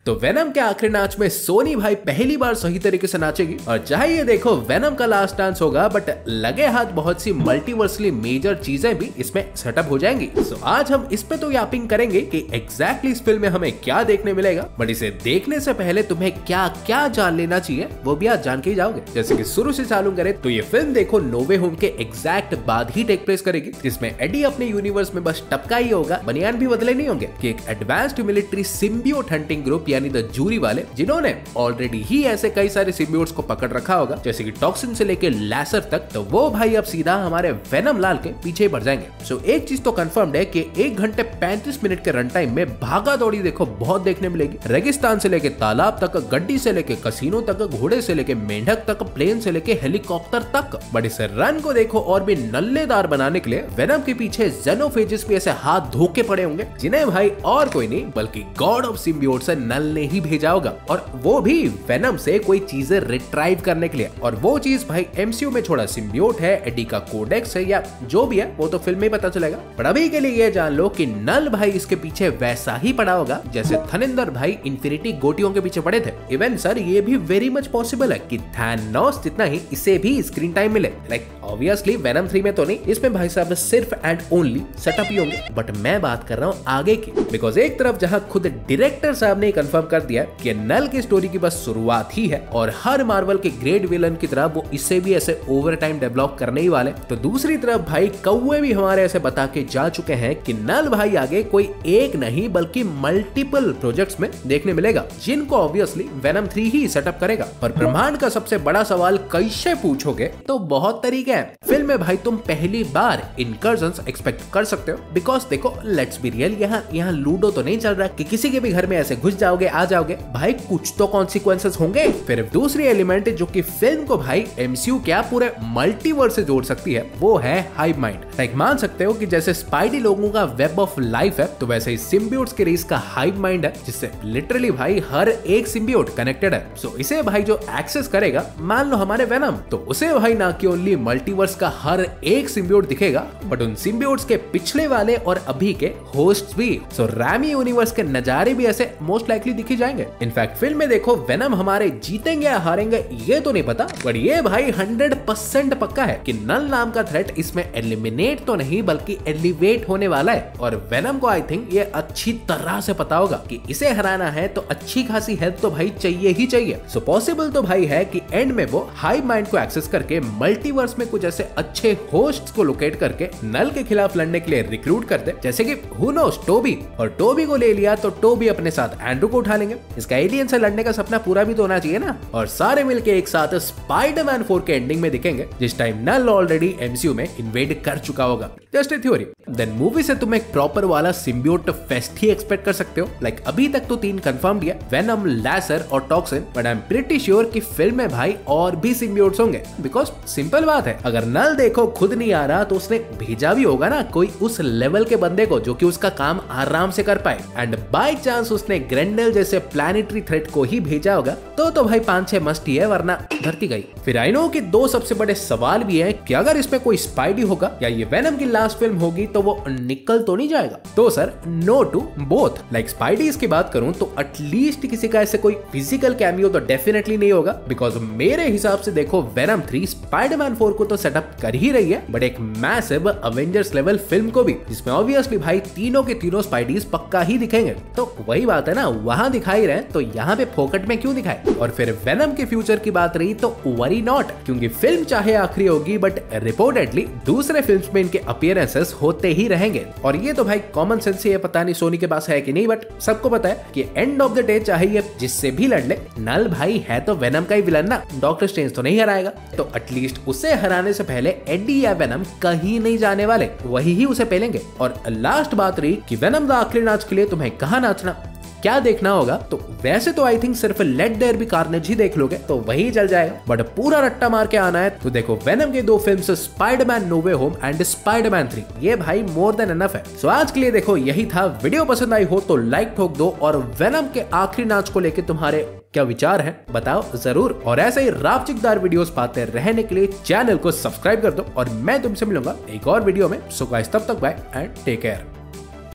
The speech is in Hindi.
तो वेनम के आखिरी नाच में सोनी भाई पहली बार सही तरीके से नाचेगी और चाहे ये देखो वेनम का लास्ट डांस होगा, बट लगे हाथ बहुत सी मल्टीवर्सली मेजर चीजें भी इसमें सेटअप हो जाएंगी। सो आज हम इस पे तो यापिंग करेंगे कि एग्जैक्टली इस फिल्म में हमें क्या देखने मिलेगा, बट इसे देखने से पहले तुम्हें क्या क्या जान लेना चाहिए वो भी आज जान के ही जाओगे। जैसे कि शुरू से चालू करें तो ये फिल्म देखो नो वे होम के एग्जैक्ट बाद ही टेक प्लेस करेगी, जिसमें एडी अपने यूनिवर्स में बस टपका ही होगा, बनियान भी बदले नहीं होंगे कि एक advanced military symbiote hunting group यानी द जूरी वाले, जिन्होंने ऑलरेडी ही ऐसे कई सारे सिम्बियोट्स को पकड़ रखा होगा जैसे कि टॉक्सिन से लेके लैसर तक, तो वो भाई अब सीधा हमारे वेनम लाल के पीछे बढ़ जाएंगे। सो एक चीज तो कंफर्म्ड है कि 1 घंटे 35 मिनट के रन टाइम में भागा दौड़ी देखो बहुत देखने मिलेगी। रेगिस्तान से लेके तालाब तक, गड्डी से लेके कसीनो तक, घोड़े से लेके मेंढक तक, प्लेन से लेके हेलीकॉप्टर तक। बट इस रन को देखो और भी नल्लेदार बनाने के लिए वेनम के पीछे ज़ेनोफेजिस भी ऐसे हाथ धोके पड़े होंगे, जिन्हें भाई और कोई नहीं बल्कि गॉड ऑफ सिम्बियोट से नल ने ही भेजा होगा, और वो भी वेनम से कोई चीजें रिट्राइव करने के लिए। और वो चीज भाई एमसीयू में छोड़ा सिम्बियोट है, एडी का कोडेक्स है, या जो भी है वो तो फिल्म में पता चलेगा। पर अभी के लिए ये जान लो कि नल भाई इसके पीछे वैसा ही पड़ा होगा जैसे थनिंदर भाई इन्फिनिटी गोटियों के पीछे पड़े थे। इवन सर ये भी वेरी मच पॉसिबल है कि थैनोस जितना ही इसे भी स्क्रीन टाइम मिले। लाइक ऑब्वियसली वेनम 3 में तो नहीं, इसमें भाई साहब सिर्फ एंड ओनली सेटअप ही होंगे, बट मैं बात कर रहा हूँ आगे की। बिकॉज एक तरफ जहाँ खुद डायरेक्टर साहब ने कंफर्म कर दिया कि नल की स्टोरी की बस शुरुआत ही है और हर मार्वल के ग्रेट विलन की तरह वो इसे भी ऐसे ओवर टाइम डेवलप करने ही वाले, तो दूसरी तरफ भाई कौवे भी हमारे ऐसे बता के जा चुके हैं कि नल भाई आगे कोई एक नहीं बल्कि मल्टीपल प्रोजेक्ट्स में देखने मिलेगा, जिनको ऑब्वियसली वेनम 3 ही सेटअप करेगा। पर ब्रह्मांड का सबसे बड़ा सवाल कैसे पूछोगे, तो बहुत तरीके हैं। फिल्म में भाई तुम पहली बार इनकर्जन्स एक्सपेक्ट कर सकते हो, बिकॉज देखो लेट्स बी रियल, यहाँ लूडो तो नहीं चल रहा कि किसी के भी घर में ऐसे घुस जाओगे आ जाओगे, भाई कुछ तो कॉन्सिक्वेंसेस होंगे। फिर दूसरी एलिमेंट जो कि फिल्म को भाई एमसीयू क्या पूरे मल्टीवर्स से जोड़ सकती है, वो है हाइव माइंड। लाइक मान सकते हो कि जैसे स्पाइडी लोगों का वेब ऑफ लाइफ है, तो वैसे ही सिम्बियोट्स के रेस का हाइव माइंड है, जिससे लिटरली भाई हर एक सिम्बियोट कनेक्टेड है। सो इसे भाई जो एक्सेस करेगा, मान लो हमारे वेनम, तो उसे भाई ना कि ओनली मल्टीवर्स का हर एक सिम्बियोट दिखेगा, बट उन सिम्बियोट्स के पिछले वाले और अभी के होस्ट्स भी। सो रैमी यूनिवर्स के नजारे भी ऐसे मोस्ट लाइकली दिखे जाएंगे। इनफैक्ट फिल्म में देखो वेनम हमारे जीतेंगे या हारेंगे ये तो नहीं पता, बट ये भाई 100% पक्का है कि नल नाम का थ्रेट इसमें एलिमिनेट तो नहीं बल्कि एलिवेट होने वाला है। और वेनम को आई थिंक ये अच्छी तरह से पता होगा कि इसे हराना है तो अच्छी खासी हेल्प तो भाई चाहिए ही चाहिए। सो पॉसिबल तो भाई है कि एंड में वो हाइव माइंड को एक्सेस करके मल्टीवर्स में कुछ ऐसे अच्छे होस्ट्स को लोकेट करके नल के खिलाफ लड़ने के लिए रिक्रूट कर दे, जैसे कि हु नोस टोबी। और टोबी को ले लिया तो टोबी अपने साथ एंड्रू को उठा लेंगे। इसका एलियन से लड़ने का सपना पूरा भी तो होना चाहिए ना। और सारे मिलके एक साथ स्पाइडरमैन 4 के एंडिंग में दिखेंगे, जिस टाइम नल ऑलरेडी एमसीयू में इन्वेड कर चुका होगा। Just a theory. Then movie से तुम एक प्रॉपर वाला सिम्बियोट फेस्ट ही एक्सपेक्ट कर सकते हो। लाइक अभी तक तो 3 कंफर्म दिया, वेनम, लैसर और toxin, but I am pretty sure कि फिल्म में भाई और भी सिम्बियोट्स होंगे। बिकॉज सिंपल बात है, अगर नल देखो खुद नहीं आ रहा तो उसने भेजा भी होगा ना कोई उस लेवल के बंदे को जो कि उसका काम आराम से कर पाए, एंड बाय चांस उसने ग्रेंडल जैसे प्लैनेटरी थ्रेट को ही भेजा होगा तो भाई 5-6 मस्ट ही है, वरना धरती गई। फिर आई नो कि 2 सबसे बड़े सवाल भी हैं कि अगर इसमें कोई स्पाइडी होगा या ये वेनम की लास्ट फिल्म होगी तो वो निकल तो नहीं जाएगा। तो sir no to both. Like Spideys की बात करूं तो एटलीस्ट किसी का ऐसे कोई फिजिकल कैमियो तो डेफिनेटली नहीं होगा, बिकॉज मेरे हिसाब से देखो वेनम 3 स्पाइडरमैन 4 को तो सेटअप कर ही रही है, बट एक मैसिव अवेंजर्स लेवल फिल्म को भी, जिसमें ऑब्वियसली भाई तीनों के तीनों स्पाइडीज पक्का ही दिखेंगे। तो वही बात है ना, वहां दिखाई रहे तो यहाँ पे फोकट में क्यों दिखाए। और फिर वेनम के फ्यूचर की बात रही तो वरी नॉट, क्योंकि फिल्म चाहे आखिरी होगी बट रिपोर्टेडली दूसरे फिल्म्स में इनके अपीयरेंसेस होते ही रहेंगे। और ये तो भाई कॉमन सेंस से, पता नहीं सोनी के पास है कि नहीं, बट सबको पता है कि एंड ऑफ द डे चाहे ये जिससे भी लड़ ले, नल भाई है तो वेनम का ही विलन ना, डॉक्टर स्ट्रेंज तो नहीं हराएगा। तो एटलीस्ट उसे हराने से पहले एडी या वेनम कहीं नहीं जाने वाले, वही ही उसे पेलेंगे। और लास्ट बात रही कि वेनम द आखिरी नाच के लिए तुम्हें कहाँ नाचना, क्या देखना होगा, तो वैसे तो आई थिंक सिर्फ लेट देयर बी कार्नेज ही देख लोगे तो वही चल जाएगा, बट पूरा रट्टा मार के आना है तो देखो वेनम के 2 films Spiderman no way home and Spiderman 3, ये भाई मोर देन एनफ है। सो आज के लिए देखो यही था। वीडियो पसंद आई हो तो लाइक ठोक दो, और वेनम के आखिरी नाच को लेके तुम्हारे क्या विचार है बताओ जरूर। और ऐसे ही रापचिकदार वीडियोस पाते रहने के लिए चैनल को सब्सक्राइब कर दो, और मैं तुमसे मिलूंगा एक और वीडियो में। सो गाइस तब तक बाय एंड टेक केयर।